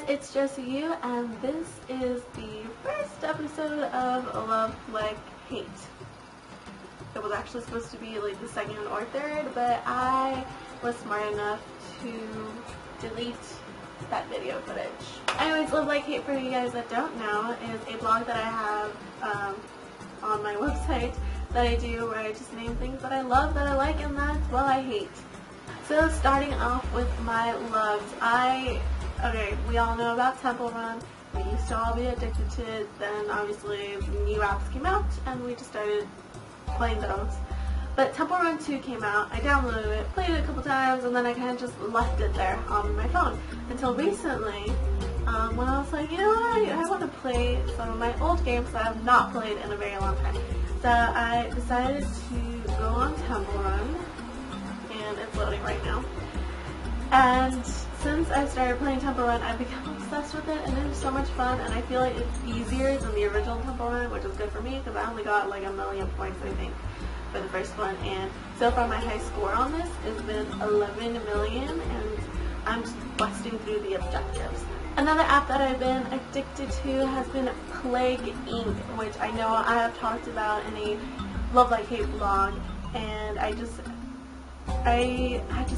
it's Jocey and this is the first episode of Love Like Hate. It was actually supposed to be like the second or third, but I was smart enough to delete that video footage. Anyways, Love Like Hate, for you guys that don't know, is a blog that I have on my website that I do where I just name things that I love, that I like, and that's what I hate. So starting off with my loves, okay, we all know about Temple Run. We used to all be addicted to it. Then obviously new apps came out and we just started playing those. But Temple Run 2 came out. I downloaded it, played it a couple times, and then I kind of just left it there on my phone until recently when I was like, you know what, I want to play some of my old games that I have not played in a very long time. So I decided to go on Temple Run, and it's loading right now. And since I started playing Temple Run, I've become obsessed with it, and it's so much fun, and I feel like it's easier than the original Temple Run, which is good for me because I only got like 1,000,000 points, I think, for the first one, and so far my high score on this has been 11 million, and I'm just busting through the objectives. Another app that I've been addicted to has been Plague Inc., which I know I have talked about in a Love Like Hate vlog, and I just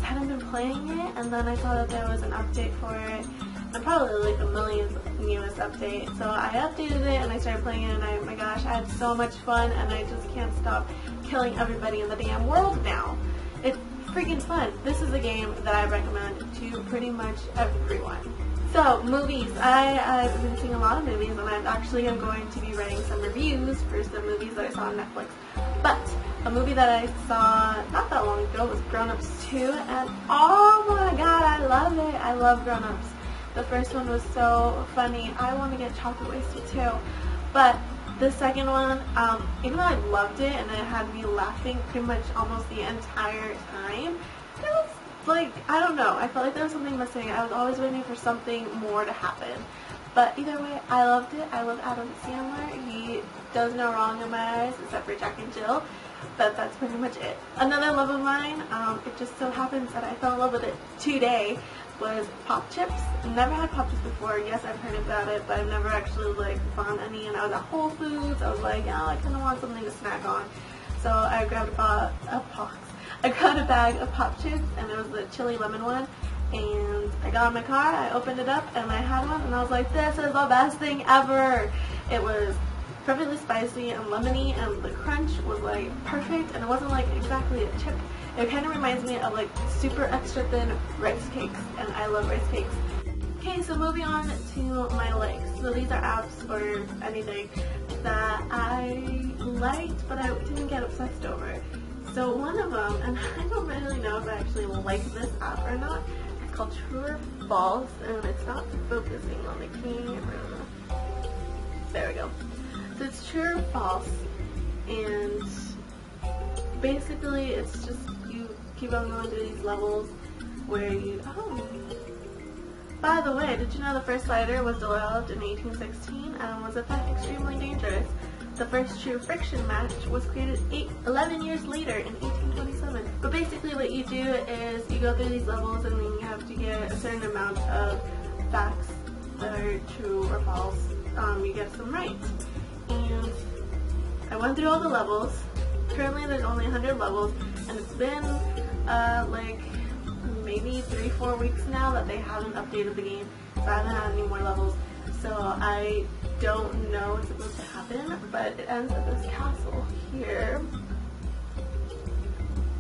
hadn't been playing it, and then I saw that there was an update for it, and probably like the millionth newest update, so I updated it and I started playing it, and oh my gosh, I had so much fun, and I just can't stop killing everybody in the damn world now. It's freaking fun. This is a game that I recommend to pretty much everyone. So, movies. I've been seeing a lot of movies, and I'm actually going to be writing some reviews for some movies that I saw on Netflix. But a movie that I saw not that long ago was Grown Ups 2, and oh my god, I love it. I love Grown Ups. The first one was so funny. I want to get chocolate wasted too. But the second one, even though I loved it and it had me laughing pretty much almost the entire time, it was like, I don't know, I felt like there was something missing. I was always waiting for something more to happen. But either way, I loved it. I love Adam Sandler. He does no wrong in my eyes, except for Jack and Jill. But that's pretty much it. Another love of mine, it just so happens that I fell in love with it today, was Pop Chips. Never had Pop Chips before. Yes, I've heard about it, but I've never actually like found any. And I was at Whole Foods. I was like, oh, I kind of want something to snack on. So I grabbed a bag of Pop Chips, and it was the chili lemon one. And I got in my car, I opened it up, and I had one, and I was like, this is the best thing ever. It was perfectly spicy and lemony, and the crunch was like perfect, and it wasn't like exactly a chip. It kind of reminds me of like super extra thin rice cakes, and I love rice cakes. Okay, so moving on to my likes. So these are apps or anything that I liked, but I didn't get obsessed over. So one of them, and I don't really know if I actually like this app or not, it's called True or False, and it's not focusing on the camera. There we go. So it's True or False, and basically it's just you keep on going through these levels where you, by the way, did you know the first lighter was developed in 1816 and was in fact extremely dangerous? The first true friction match was created 11 years later in 1827. But basically what you do is you go through these levels, and then you have to get a certain amount of facts that are true or false. You get some right. And I went through all the levels. Currently there's only 100 levels, and it's been like maybe 3-4 weeks now that they haven't updated the game, so I haven't had any more levels. So I don't know what's supposed to happen, but it ends at this castle here.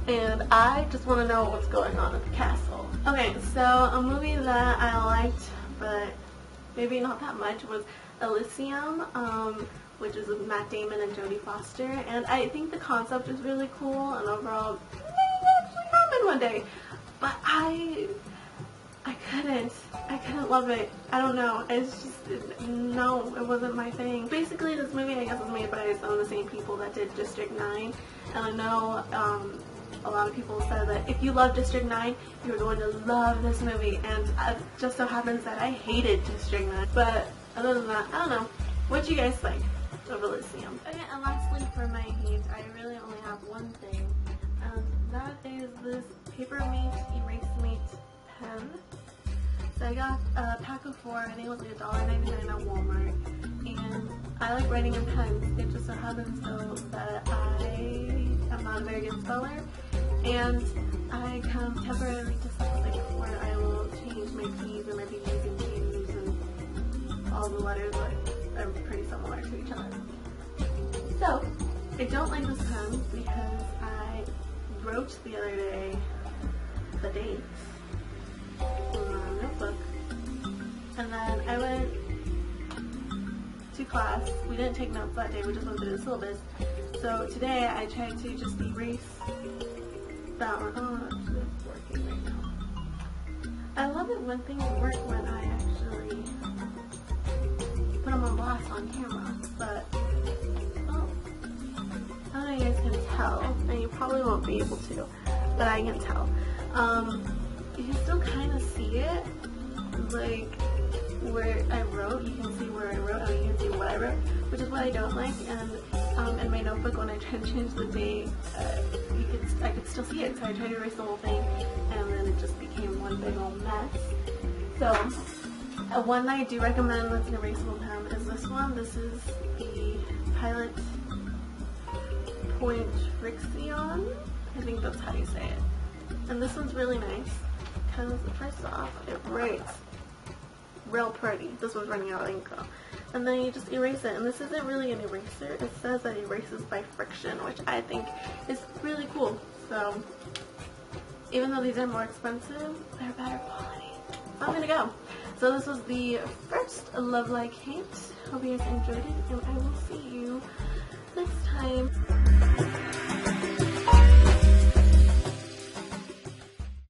And I just want to know what's going on at the castle. Okay, so a movie that I liked, but maybe not that much, was Elysium, which is with Matt Damon and Jodie Foster. And I think the concept is really cool, and overall, it may actually happen one day. But I couldn't love it. I don't know. It's just, no, it wasn't my thing. Basically, this movie, I guess, was made by some of the same people that did District 9. And I know a lot of people said that if you love District 9, you're going to love this movie. And it just so happens that I hated District 9. But other than that, I don't know. What do you guys think of Elysium? Okay, and lastly, for my hate, I really only have one thing. And that is this Paper Mate Erase Mate pen. So I got a pack of 4, I think it was like $1.99 at Walmart, and I like writing in pens. It just so happens though that I am not a very good speller, and I come temporarily dyslexic where I will change my P's and my B's and Q's and all the letters are pretty similar to each other. So, I don't like this pen because I wrote the other day the dates in my notebook, and then I went to class. We didn't take notes that day, we just went through the syllabus. So today I tried to just erase that one. Oh, actually it's working right now. I love it when things work when I actually put them on blast on camera, but well, I don't know if you guys can tell, and you probably won't be able to, but I can tell. You can still kind of see it, like where I wrote. You can see where I wrote, and you can see what I wrote, which is what I don't like. And in my notebook, when I tried to change the date, I could still see it. So I tried to erase the whole thing, and then it just became one big old mess. So one I do recommend that's an erasable pen is this one. This is the Pilot Point Frixion. I think that's how you say it. And this one's really nice because first off, it writes real pretty. This one's running out of ink though. And then you just erase it. And this isn't really an eraser. It says that it erases by friction, which I think is really cool. So even though these are more expensive, they're better quality. So I'm gonna go. So this was the first Love Like Hate. Hope you guys enjoyed it, and I will see you next time.